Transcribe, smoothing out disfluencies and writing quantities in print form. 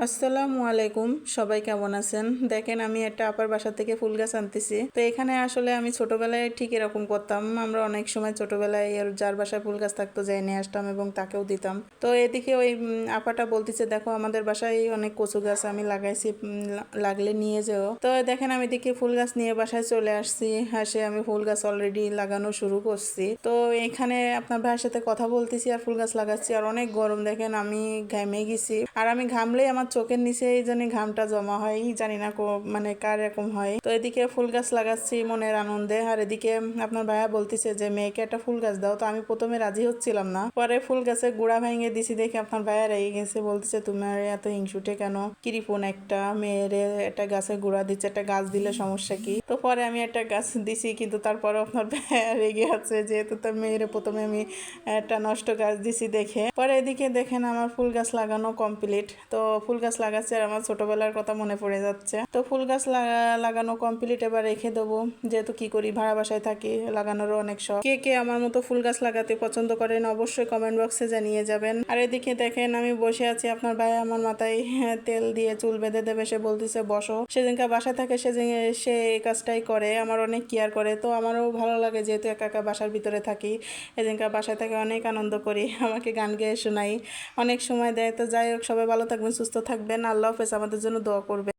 আসসালামু আলাইকুম, সবাই কেমন আছেন? দেখেন, আমি একটা আপার বাসা থেকে ফুল গাছ আনতেছি। তো এখানে আসলে আমি ছোটবেলায় ঠিক এরকম করতাম। আমরা অনেক সময় ছোটবেলায় যার বাসায় ফুল গাছ থাকতো যাই নিয়ে আসতাম এবং তাকেও দিতাম। তো এদিকে ওই আপাটা বলতেছে, দেখো আমাদের বাসায় অনেক কচু গাছ আমি লাগাইছি, লাগলে নিয়ে যাও। তো দেখেন, আমি এদিকে ফুল গাছ নিয়ে বাসায় চলে আসছি। আসে আমি ফুল গাছ অলরেডি লাগানো শুরু করছি। তো এখানে আপনার ভাইয়ের সাথে কথা বলতেছি আর ফুল গাছ লাগাচ্ছি, আর অনেক গরম। দেখেন আমি ঘামে গেছি, আর আমি ঘামলেই আমার চোখের নিচে এই জন্য ঘামটা জমা হয়, জানি না মানে কার এরকম হয়। তো এদিকে ফুল গাছ লাগাচ্ছি মনের আনন্দে, আর এদিকে আপনার ভাইয়া বলতেছে যে মেয়েকে একটা ফুল গাছ দাও। তো আমি প্রথমে রাজি হচ্ছিলাম না, পরে ফুল গাছের গুড়া ভেঙে দিছি দেখে আপনার ভাইয়া রেগে গেছে, বলতেছে তোমার এত হিংসুটে কেন, কিরিপন একটা মেয়ের একটা গাছের গুড়া দিচ্ছে, একটা গাছ দিলে সমস্যা কি। তো পরে আমি একটা গাছ দিছি, কিন্তু তারপরে আপনার ভাইয়া রেগে আছে যেহেতু তার মেয়ের প্রথমে আমি একটা নষ্ট গাছ দিছি দেখে। পরে এদিকে দেখেন আমার ফুল গাছ লাগানো কমপ্লিট। তো ফুল গাছ লাগাচ্ছে আর আমার ছোটবেলার কথা মনে পড়ে যাচ্ছে। তো ফুল গাছ লাগানো কমপ্লিট, এবার রেখে দেবো, যেহেতু কি করি ভাড়া বাসায় থাকি, লাগানোরও অনেক শখ। কে কে আমার মতো ফুল গাছ লাগাতে পছন্দ করেন অবশ্যই কমেন্ট বক্সে জানিয়ে যাবেন। আর এদিকে দেখেন আমি বসে আছি, আপনার ভাই আমার মাথায় তেল দিয়ে চুল বেঁধে দেবে, সে বলতেছে বসো। সেদিনকার বাসায় থাকে সেদিন সে এই কাজটাই করে, আমার অনেক কেয়ার করে। তো আমারও ভালো লাগে, যেহেতু একা একা বাসার ভিতরে থাকি, এদিনকার বাসায় থেকে অনেক আনন্দ করি, আমাকে গান গেয়ে শোনাই, অনেক সময় দেয়। তো যাই হোক, সবাই ভালো থাকবেন, সুস্থ থাকবেন, আল্লাহ হাফেজ, আমাদের জন্য দোয়া করবেন।